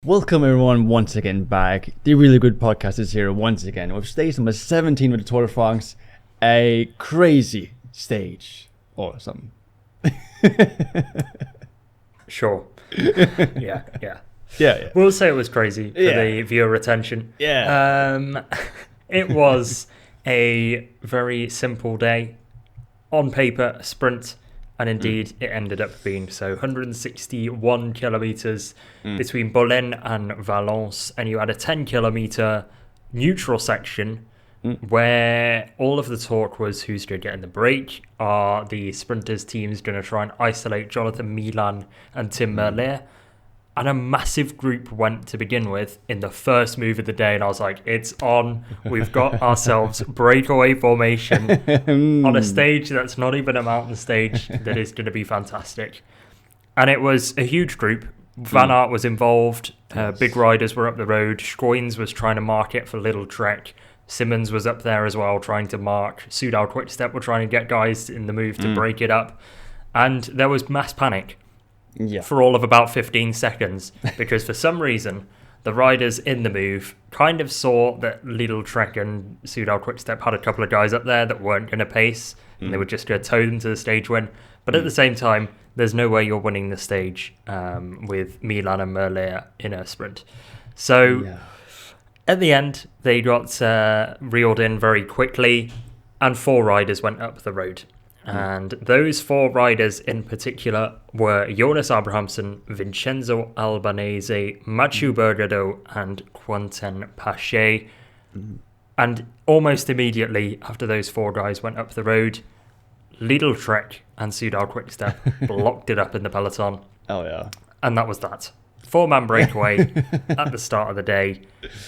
Welcome everyone once again back. The Really Good Podcast is here once again with stage number 17 with the Tour de France. A crazy stage or something. Sure. Yeah. We'll say it was crazy for the viewer retention. It was a very simple day. On paper, a sprint. And indeed, it ended up being so. 161 kilometres between Boulogne and Valence. And you had a 10-kilometre neutral section where all of the talk was who's going to get in the break. Are the sprinters' teams going to try and isolate Jonathan Milan and Tim Merlier? And a massive group went to begin with in the first move of the day. And I was like, it's on. We've got ourselves breakaway formation on a stage that's not even a mountain stage that is going to be fantastic. And it was a huge group. Van Aert was involved. Big riders were up the road. Schoins was trying to mark it for Little Trek. Simmons was up there as well, trying to mark. Soudal Quickstep were trying to get guys in the move to break it up. And there was mass panic. For all of about 15 seconds, because for some reason the riders in the move kind of saw that Lidl Trek and Soudal Quickstep had a couple of guys up there that weren't going to pace and they were just going to tow them to the stage win. But at the same time, there's no way you're winning the stage with Milan and Merlier in a sprint. So at the end, they got reeled in very quickly and 4 riders went up the road. And those 4 riders in particular were Jonas Abrahamsen, Vincenzo Albanese, Mathieu Bergado, and Quentin Paché. And almost immediately after those 4 guys went up the road, Lidl Trek and Soudal Quickstep blocked it up in the peloton. Oh, yeah. And that was that. 4-man breakaway at the start of the day.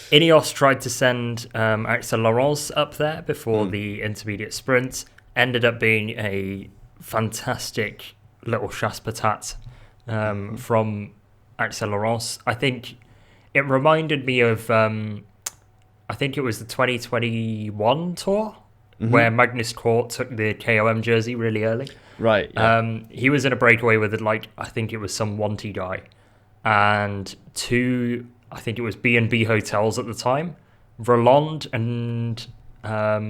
Ineos tried to send Axel Laurence up there before the intermediate sprint. Ended up being a fantastic little chasse patate from Axel Laurence. I think it reminded me of, I think it was the 2021 Tour, where Magnus Cort took the KOM jersey really early. Right. Yeah. He was in a breakaway with, I think it was some Wanty guy. And 2, I think it was B&B hotels at the time. Roland and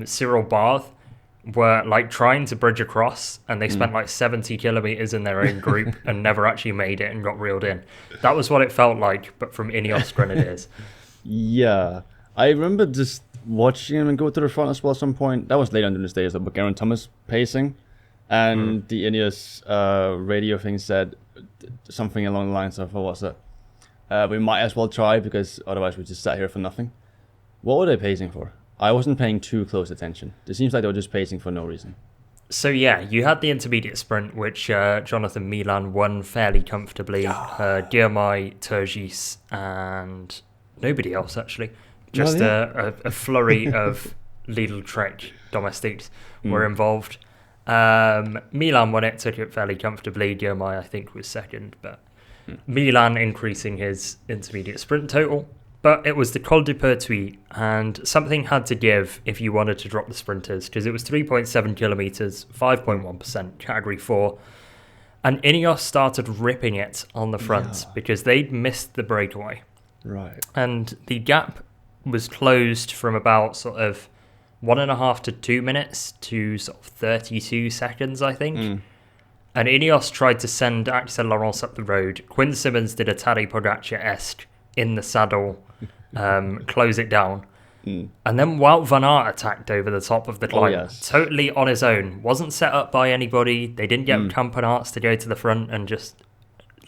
Cyril Barth were trying to bridge across, and they spent 70 kilometers in their own group and never actually made it and got reeled in. That was what it felt like, but from Ineos Grenadiers. Yeah, I remember just watching him and go to the front as well at some point. That was later on in the days of Geraint Thomas pacing, and the Ineos radio thing said something along the lines of, what was it? We might as well try, because otherwise we just sat here for nothing. What were they pacing for? I wasn't paying too close attention. It seems like they were just pacing for no reason. So you had the intermediate sprint, which Jonathan Milan won fairly comfortably. Girmay, Turgis, and nobody else actually. Just a flurry of Lidl Trek domestiques were involved. Milan won it, took it fairly comfortably. Girmay, I think, was second, but Milan increasing his intermediate sprint total. But it was the Col du Pertuis, and something had to give if you wanted to drop the sprinters, because it was 3.7 kilometres, 5.1%, Category 4. And Ineos started ripping it on the front because they'd missed the breakaway. Right. And the gap was closed from about sort of 1.5 to 2 minutes to sort of 32 seconds, I think. And Ineos tried to send Axel Laurence up the road. Quinn Simmons did a Tadej Pogacar-esque in the saddle, close it down. And then Wout Van Aert attacked over the top of the climb, totally on his own. Wasn't set up by anybody. They didn't get Campenarts to go to the front and just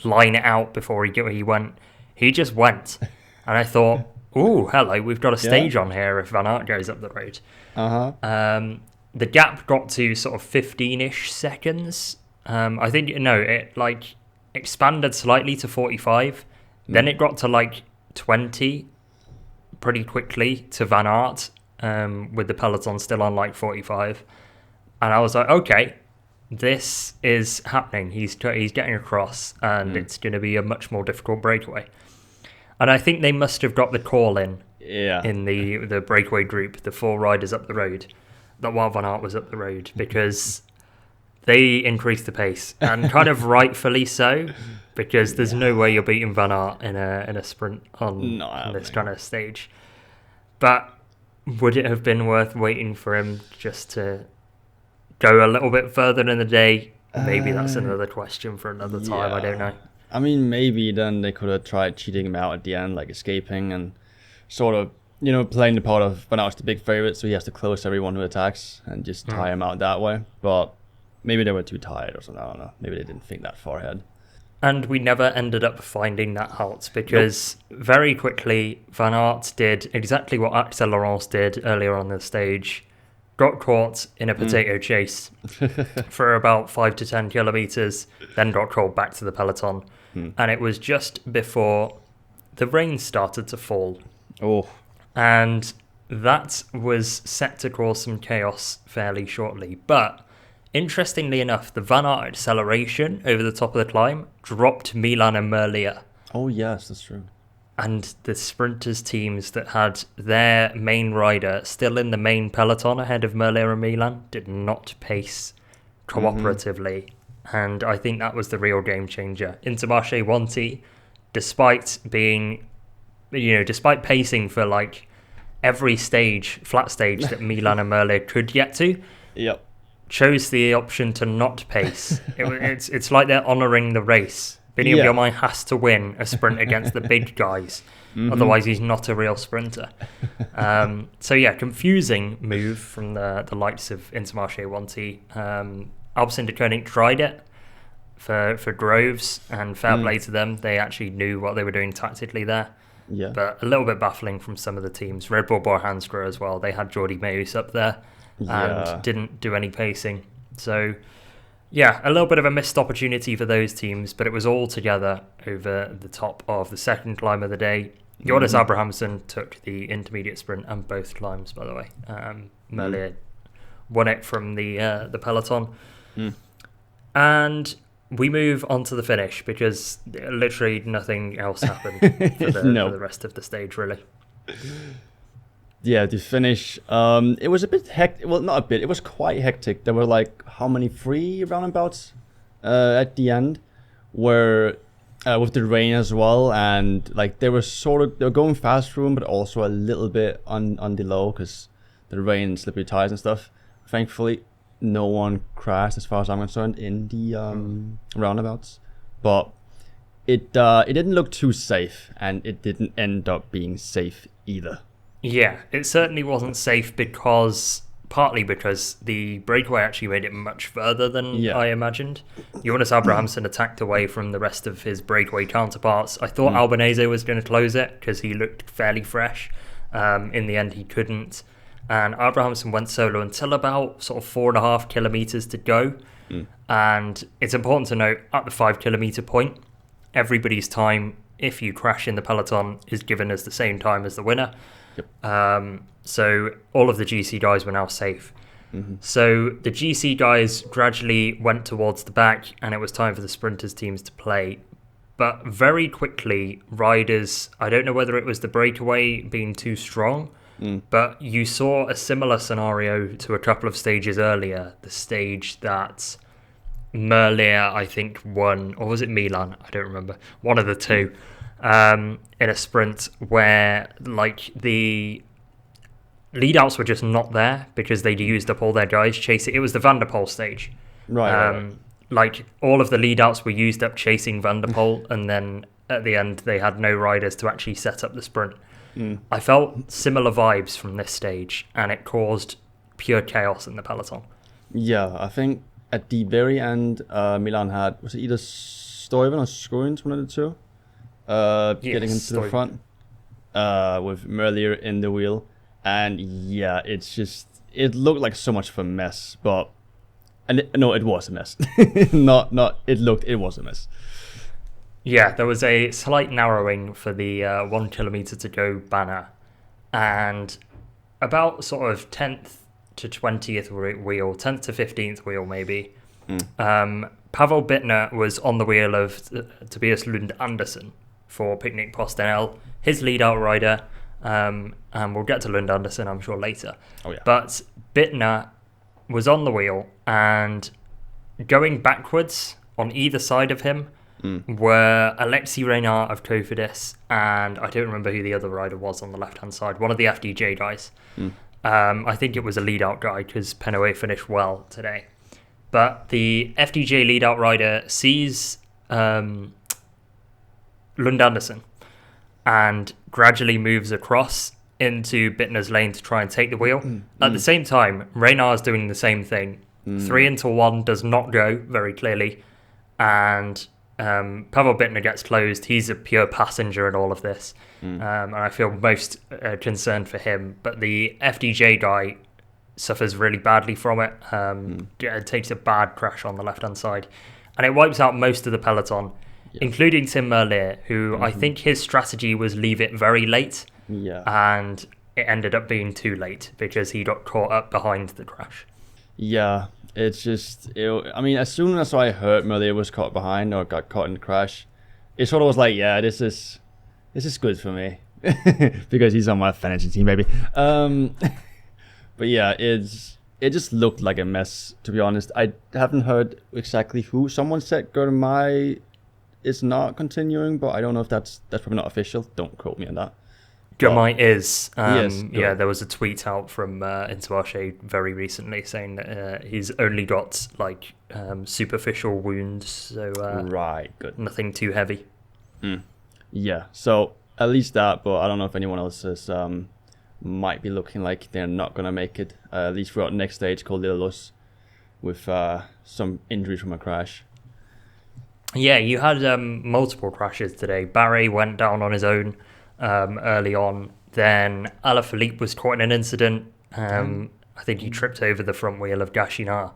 line it out before he went. He just went. And I thought, ooh, hello, we've got a stage on here if Van Aert goes up the road. The gap got to sort of 15-ish seconds. I think, it expanded slightly to 45. Then it got to 20 pretty quickly to Van Aert, with the peloton still on 45. And I was like, okay, this is happening. He's getting across, and it's going to be a much more difficult breakaway. And I think they must have got the call in the breakaway group, the 4 riders up the road, that Wout Van Aert was up the road, because they increased the pace, and kind of rightfully so, because there's no way you're beating Van Aert in a sprint on this kind of stage. But would it have been worth waiting for him just to go a little bit further in the day? Maybe that's another question for another time. I don't know. I mean, maybe then they could have tried cheating him out at the end, like escaping and sort of, playing the part of Van Aert's the big favourite, so he has to close everyone who attacks and just tie him out that way. But maybe they were too tired or something. I don't know. Maybe they didn't think that far ahead. And we never ended up finding that out because very quickly Van Aert did exactly what Axel Laurence did earlier on the stage. Got caught in a potato chase for about 5 to 10 kilometres, then got called back to the peloton. And it was just before the rain started to fall. Oh. And that was set to cause some chaos fairly shortly. But interestingly enough, the Van Aert acceleration over the top of the climb dropped Milan and Merlier. Oh, yes, that's true. And the sprinters teams that had their main rider still in the main peloton ahead of Merlier and Milan did not pace cooperatively. And I think that was the real game changer. Intermarché Wanty, despite being, despite pacing for like every flat stage that Milan and Merlier could get to, chose the option to not pace. It's like they're honouring the race. Vinny Bjornmine has to win a sprint against the big guys. Otherwise, he's not a real sprinter. Confusing move from the likes of Intermarché Wanty. Alpecin de Koning tried it for Groves, and fair play to them. They actually knew what they were doing tactically there. Yeah. But a little bit baffling from some of the teams. Red Bull Bora Hansgrohe as well. They had Jordi Meus up there and didn't do any pacing. So, a little bit of a missed opportunity for those teams, but it was all together over the top of the second climb of the day. Jonas Abrahamsson took the intermediate sprint and both climbs, by the way. Merlier won it from the peloton. And we move on to the finish because literally nothing else happened for the rest of the stage, really. Yeah, the finish, it was a bit hectic. Well, not a bit, it was quite hectic. There were like, how many, 3 roundabouts at the end, where with the rain as well, and like they were going fast through them, but also a little bit on the low because the rain and slippery tires and stuff. Thankfully, no one crashed as far as I'm concerned in the roundabouts, but it didn't look too safe, and it didn't end up being safe either. Yeah, it certainly wasn't safe partly because the breakaway actually made it much further than I imagined. Jonas Abrahamsson attacked away from the rest of his breakaway counterparts. I thought Albanese was going to close it because he looked fairly fresh. In the end, he couldn't. And Abrahamsson went solo until about sort of 4.5 kilometres to go. And it's important to note, at the 5 kilometre point, everybody's time, if you crash in the peloton, is given as the same time as the winner. So all of the GC guys were now safe. So the GC guys gradually went towards the back, and it was time for the sprinters teams to play. But very quickly, riders, I don't know whether it was the breakaway being too strong, but you saw a similar scenario to a couple of stages earlier. The stage that Merlier, I think, won, or was it Milan? I don't remember. One of the two. In a sprint where like the lead-outs were just not there because they'd used up all their guys chasing. It was the Van Der Poel stage. Right. Like all of the lead-outs were used up chasing Van Der Poel, and then at the end they had no riders to actually set up the sprint. I felt similar vibes from this stage, and it caused pure chaos in the peloton. Yeah, I think at the very end, Milan had, was it either Stuyven or Scoons, one of the two? Getting into the front with Merlier in the wheel, and it looked like so much of a mess, but it was a mess. It was a mess. Yeah, there was a slight narrowing for the 1 kilometre to go banner, and about sort of 10th to 20th wheel, 10th to 15th wheel maybe, Pavel Bittner was on the wheel of Tobias Lund Andersen for Picnic PostNL, his lead-out rider, and we'll get to Lund Andersen, I'm sure, later. Oh, yeah. But Bittner was on the wheel, and going backwards on either side of him were Alexis Reynard of Cofidis, and I don't remember who the other rider was on the left-hand side, one of the FDJ guys. I think it was a lead-out guy because Penaway finished well today. But the FDJ lead-out rider sees Lund Andersen and gradually moves across into Bittner's lane to try and take the wheel. At the same time, Reynard's doing the same thing. 3 into 1 does not go very clearly, and Pavel Bittner gets closed. He's a pure passenger in all of this, and I feel most concerned for him. But the FDJ guy suffers really badly from it. It takes a bad crash on the left-hand side, and it wipes out most of the peloton, including Tim Merlier, who I think his strategy was leave it very late, and it ended up being too late because he got caught up behind the crash. Yeah, it's just, I mean, as soon as I heard Merlier was caught behind or got caught in the crash, it sort of was like, yeah, this is good for me because he's on my fantasy team, baby. But yeah, it just looked like a mess, to be honest. I haven't heard exactly who. Someone said Gurmai is not continuing, but I don't know if that's probably not official. Don't quote me on that. Gurmai is. Yeah, there was a tweet out from Intermarché very recently saying that he's only got like superficial wounds, so right, good, nothing too heavy. Yeah, so at least that, but I don't know if anyone else is might be looking like they're not gonna make it. At least throughout the next stage called Lillos, with some injuries from a crash. Yeah, you had multiple crashes today. Barre went down on his own early on. Then Alaphilippe was caught in an incident. I think he tripped over the front wheel of Gachinard.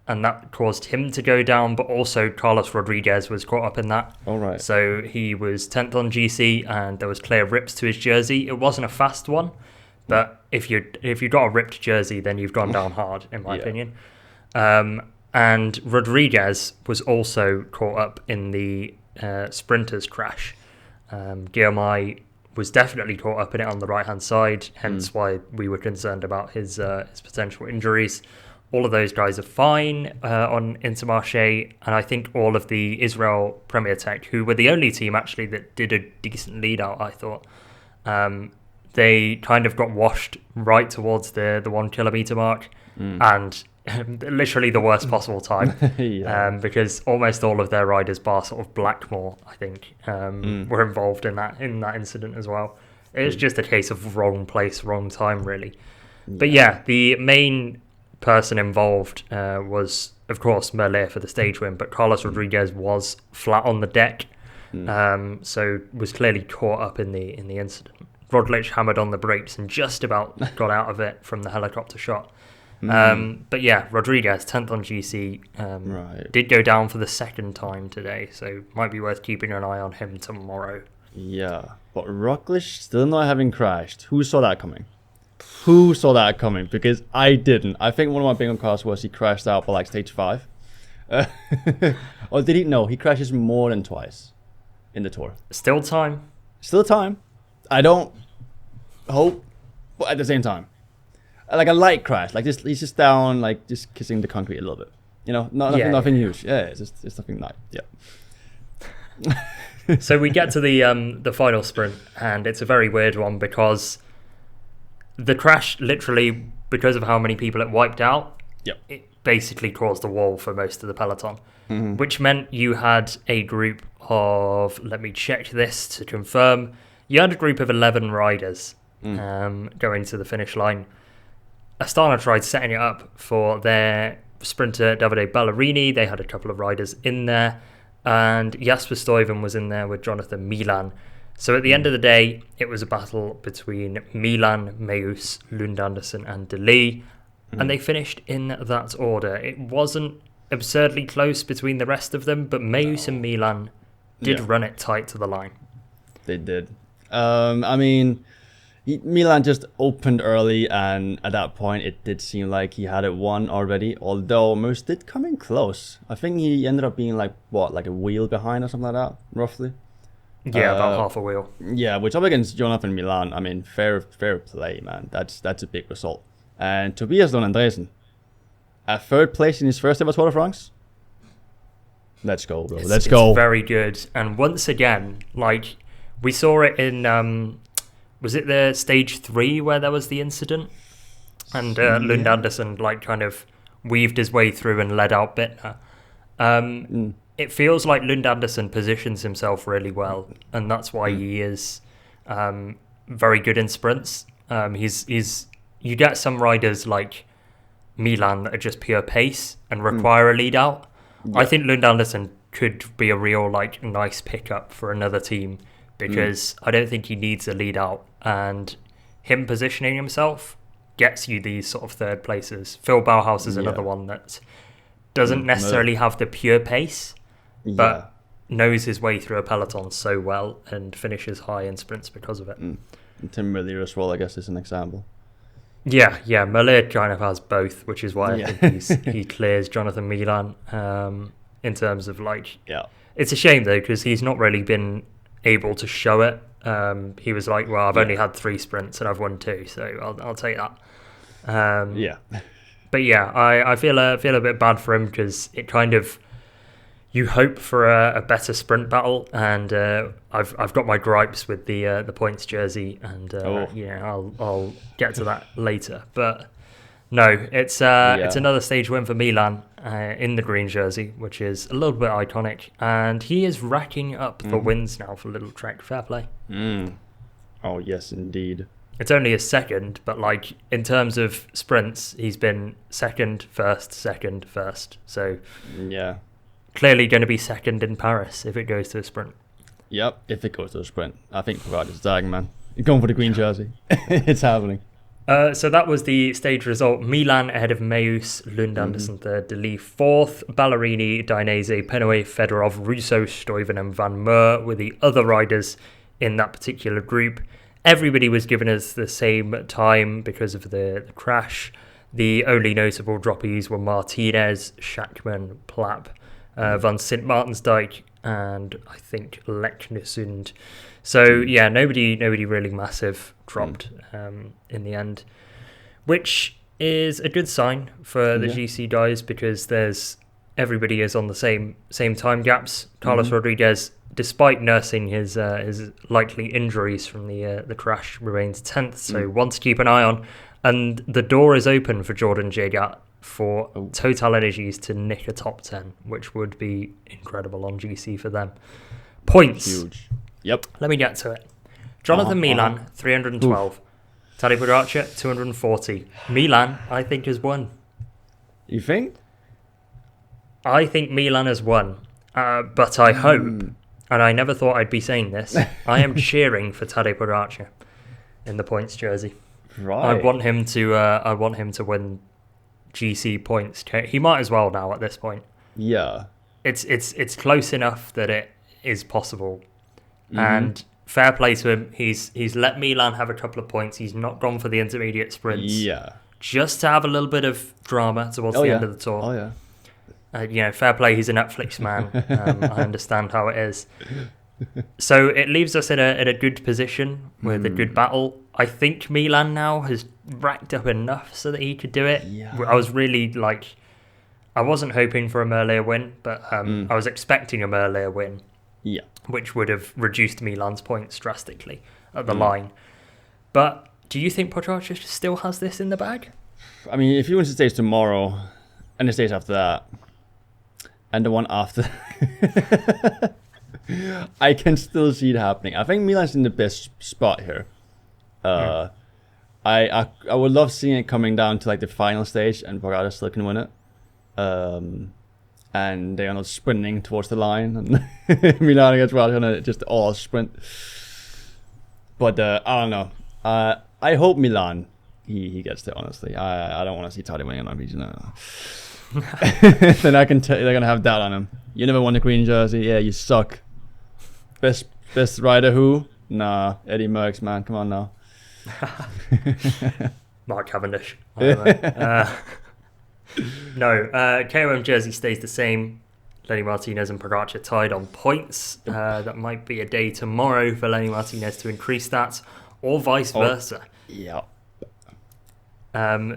And that caused him to go down, but also Carlos Rodriguez was caught up in that. All right. So he was 10th on GC, and there was clear rips to his jersey. It wasn't a fast one, but if you got a ripped jersey, then you've gone down hard, in my opinion. And Rodriguez was also caught up in the sprinters crash. Guillaume was definitely caught up in it on the right-hand side, hence why we were concerned about his potential injuries. All of those guys are fine on Intermarché, and I think all of the Israel Premier Tech, who were the only team actually that did a decent lead-out, I thought, they kind of got washed right towards the 1 kilometre mark, and literally the worst possible time, because almost all of their riders, bar sort of Blackmore, I think, were involved in that incident as well. It was just a case of wrong place, wrong time, really. But yeah, the main person involved was, of course, Merlier for the stage win, but Carlos Rodriguez was flat on the deck, so was clearly caught up in the incident. Roglic hammered on the brakes and just about got out of it from the helicopter shot. But yeah, Rodriguez, 10th on GC, did go down for the second time today, so might be worth keeping an eye on him tomorrow. Yeah, but Roglic still not having crashed. Who saw that coming? Who saw that coming? Because I didn't. I think one of my bingo cards was he crashed out by like stage 5. Or did he? No, he crashes more than twice in the Tour. Still time. I don't hope, but at the same time. Like a light crash, like he's just down, like just kissing the concrete a little bit. You know, nothing huge. Yeah, it's nothing light. Yeah. So we get to the final sprint, and it's a very weird one because the crash, literally, because of how many people it wiped out, it basically caused a wall for most of the peloton, which meant you had a group of, let me check this to confirm, you had a group of 11 riders going to the finish line. Astana tried setting it up for their sprinter Davide Ballerini. They had a couple of riders in there, and Jasper Stuyven was in there with Jonathan Milan. So at the end of the day, it was a battle between Milan, Meus, Lund Andersen and De Lee, and they finished in that order. It wasn't absurdly close between the rest of them, but Meus and Milan did run it tight to the line. They did. I mean, Milan just opened early, and at that point it did seem like he had it won already, although Meus did come in close. I think he ended up being like a wheel behind or something like that, roughly. Yeah, about half a wheel. Yeah, which up against Jonathan Milan, I mean, fair play, man. That's a big result. And Tobias Lund Andresen, a third place in his first ever Tour de France. Let's go, bro. Let's go. It's very good. And once again, like, we saw it in, was it the stage 3 where there was the incident? And Lund Andersen, like, kind of weaved his way through and led out Bittner. It feels like Lund Andersen positions himself really well, and that's why he is very good in sprints. You get some riders like Milan that are just pure pace and require a lead out. Yeah. I think Lund Andersen could be a real like nice pickup for another team because I don't think he needs a lead out, and him positioning himself gets you these sort of third places. Phil Bauhaus is another one that doesn't necessarily have the pure pace, but knows his way through a peloton so well and finishes high in sprints because of it. And Tim Merlier as well, I guess, is an example. Yeah, Merlier kind of has both, which is why I think he clears Jonathan Milan in terms of like... Yeah. It's a shame, though, because he's not really been able to show it. He was like, well, I've only had 3 sprints and I've won 2, so I'll take that. But yeah, I feel a bit bad for him because it kind of... You hope for a better sprint battle, and I've got my gripes with the points jersey, and I'll get to that later. But no, it's another stage win for Milan in the green jersey, which is a little bit iconic, and he is racking up the wins now for Little Trek. Fair play. Oh yes, indeed. It's only his second, but like in terms of sprints, he's been second, first. So yeah. Clearly going to be second in Paris if it goes to a sprint. Yep, if it goes to a sprint. I think Pogacar's dying, man. You're going for the green jersey. It's happening. So that was the stage result. Milan ahead of Meus, Lund Andersen third, De Lee fourth, Ballerini, Dainese, Penaway, Fedorov, Russo, Stuyven and Van Meer were the other riders in that particular group. Everybody was given us the same time because of the crash. The only notable droppies were Martinez, Schachmann, Plapp, Van Sint Maartensdijk, and I think Leknesund. So yeah, nobody really massive dropped in the end, which is a good sign for the GC guys because everybody is on the same time gaps. Carlos Rodriguez, despite nursing his likely injuries from the crash, remains 10th, so one to keep an eye on. And the door is open for Jordan Jagat for Total Energies to nick a top 10, which would be incredible on GC for them. Points. Huge. Yep. Let me get to it. Jonathan Milan, 312. Tadej Pogacar, 240. Milan, I think, has won. You think? I think Milan has won. But I hope, and I never thought I'd be saying this, I am cheering for Tadej Pogacar in the points jersey. Right. I want him to win GC points. He might as well now at this point. Yeah. It's close enough that it is possible. And fair play to him. He's let Milan have a couple of points. He's not gone for the intermediate sprints. Yeah. Just to have a little bit of drama towards the end of the tour. Oh yeah. Fair play. He's a Netflix man. I understand how it is. So it leaves us in a good position with a good battle. I think Milan now has racked up enough so that he could do it. Yeah. I was really I wasn't hoping for a Merlier win, but I was expecting a Merlier win. Yeah. Which would have reduced Milan's points drastically at the line. But do you think Pogacar still has this in the bag? I mean, if he wins the stage tomorrow, and the stage after that, and the one after, I can still see it happening. I think Milan's in the best spot here. I would love seeing it coming down to like the final stage, and Pogacar still can win it. And they are not sprinting towards the line, and Milan gets rather just all sprint. But I don't know. I hope Milan he gets there. Honestly, I don't want to see Tadej winning on region. Then I can tell they're gonna have doubt on him. You never won the green jersey. Yeah, you suck. Best rider who? Nah, Eddie Merckx, man. Come on now. Mark Cavendish. No, KOM jersey stays the same. Lenny Martinez and Pogacar tied on points. That might be a day tomorrow for Lenny Martinez to increase that, or vice versa. Yeah.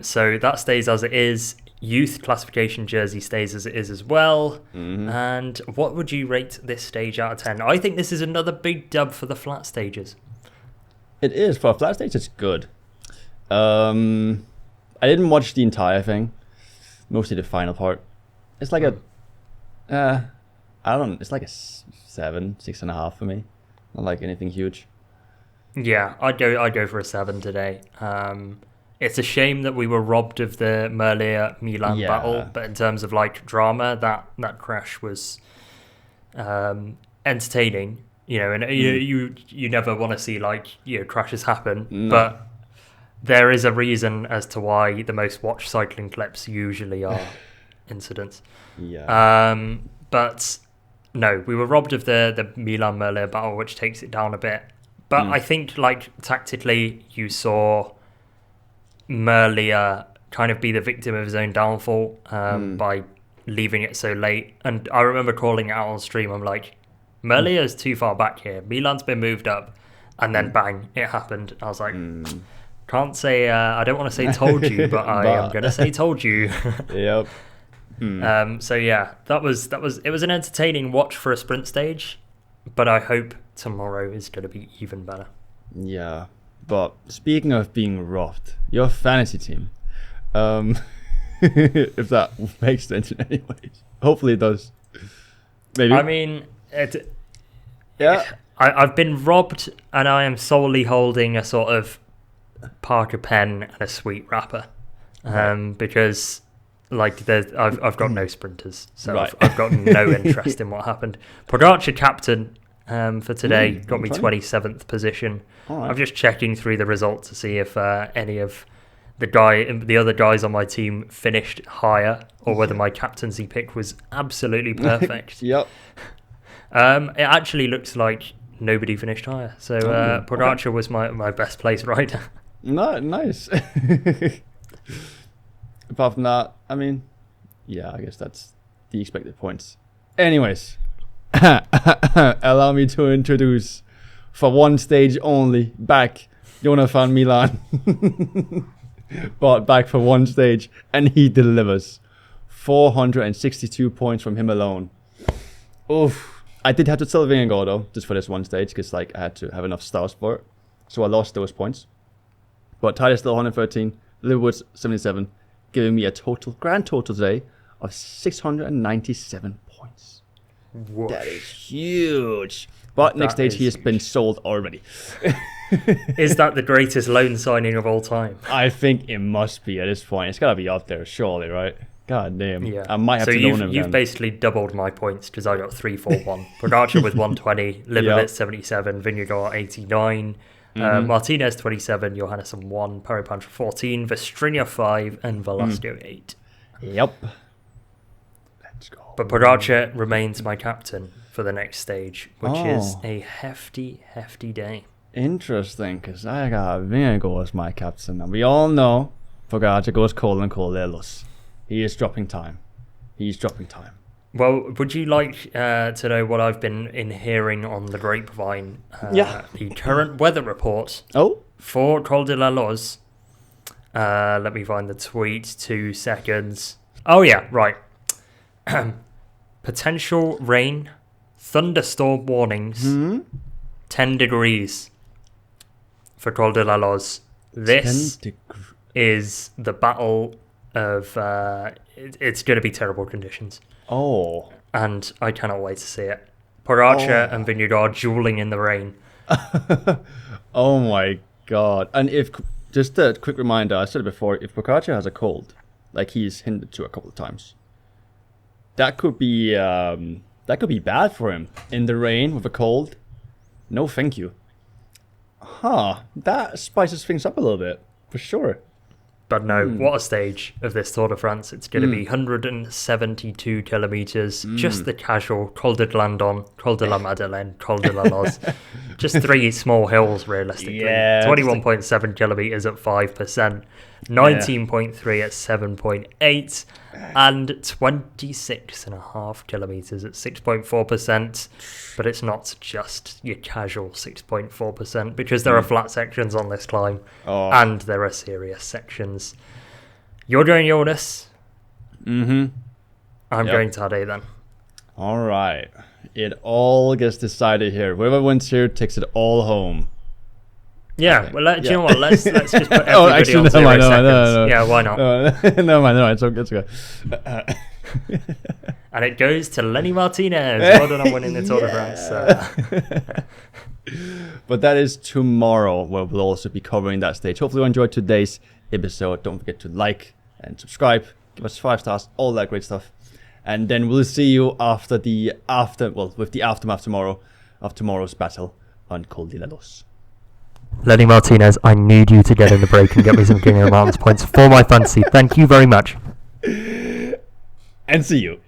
So that stays as it is. youth classification jersey stays as it is as well. And what would you rate this stage out of 10? I think this is another big dub for the flat stages. It is. For a flat stage, it's good. I didn't watch the entire thing. Mostly the final part. It's like I don't know. It's like a 7, 6.5 for me. Not like anything huge. Yeah, I'd go for a 7 today. It's a shame that we were robbed of the Merlier-Milan battle, but in terms of like drama, that crash was entertaining. You know, and you never want to see like crashes happen, but there is a reason as to why the most watched cycling clips usually are incidents. But no, we were robbed of the Milan-Merlier battle, which takes it down a bit. But I think like tactically, you saw Merlier kind of be the victim of his own downfall by leaving it so late. And I remember calling it out on stream. I'm like, Merlier is too far back here. Milan's been moved up, and then bang, it happened. I was like, can't say. I don't want to say told you, but I am going to say told you. Yep. So yeah, it was an entertaining watch for a sprint stage, but I hope tomorrow is going to be even better. Yeah. But speaking of being robbed, your fantasy team, if that makes sense in any ways, hopefully it does. Maybe. I mean, I've been robbed, and I am solely holding a sort of Parker pen and a sweet wrapper, because like I've got no sprinters, so I've got no interest in what happened. Pogacar captain for today got me 27th position. Right. I'm just checking through the results to see if any of the other guys on my team finished higher, or whether my captaincy pick was absolutely perfect. Yep. It actually looks like nobody finished higher. So Pogacar was my best placed rider. No, nice. Apart from that, I mean, yeah, I guess that's the expected points. Anyways, allow me to introduce, for one stage only, back Jonas van Milan. Brought back for one stage, and he delivers. 462 points from him alone. Oof. I did have to sell Vingegaard though, just for this one stage, because like I had to have enough stars for it. So I lost those points. But Tadej still 113, Liverwood's 77, giving me a grand total today of 697 points. Whoosh. That is huge. But next stage, he has been sold already. Is that the greatest loan signing of all time? I think it must be at this point. It's got to be up there, surely, right? God damn. Yeah. I might have to loan him. You've basically doubled my points, because I got 341. Pogacar with 120, Liverwood 77, Vingegaard 89, Martinez 27, Johannesson 1, Parapan 14, Vestrinia 5, and Velasco 8. Yep. Let's go. But Pogacar remains my captain for the next stage, which is a hefty day. Interesting, because I got Vingegaard as my captain, and we all know Pogacar goes cold and Colelos. He is dropping time. Well, would you like to know what I've been hearing on the grapevine? The current weather report for Col de la Loz. Let me find the tweet. 2 seconds. Oh yeah, right. Potential rain, thunderstorm warnings, 10 degrees for Col de la Loz. This is the battle of... it's going to be terrible conditions. Oh. And I cannot wait to see it. Pogacar and Vingegaard dueling in the rain. Oh my god. And if, just a quick reminder, I said it before, if Pogacar has a cold, like he's hinted to a couple of times, that could be bad for him. In the rain with a cold, no thank you. That spices things up a little bit, for sure. But no, what a stage of this Tour de France. It's going to be 172 kilometres, just the casual Col de Glandon, Col de la Madeleine, Col de la Loz. Just 3 small hills, realistically. Yeah, 21.7 kilometres at 5%, 19.3 at 7.8, and 26.5 kilometres at 6.4%. But it's not just your casual 6.4%, because there are flat sections on this climb, and there are serious sections. You're going Jonas. I'm going Tadej then. All right. It all gets decided here. Whoever wins here takes it all home. Yeah, okay. Well, do you know what? Let's just put everybody on 0 seconds. No. Yeah, why not? No, it's okay. And it goes to Lenny Martinez. Well done on winning the Tour de France. But that is tomorrow, where we'll also be covering that stage. Hopefully you enjoyed today's episode. Don't forget to like and subscribe. Give us 5 stars, all that great stuff. And then we'll see you with the aftermath tomorrow of tomorrow's battle on Col de la Los. Lenny Martinez, I need you to get in the break and get me some King of the Mountains points for my fantasy. Thank you very much. And see you.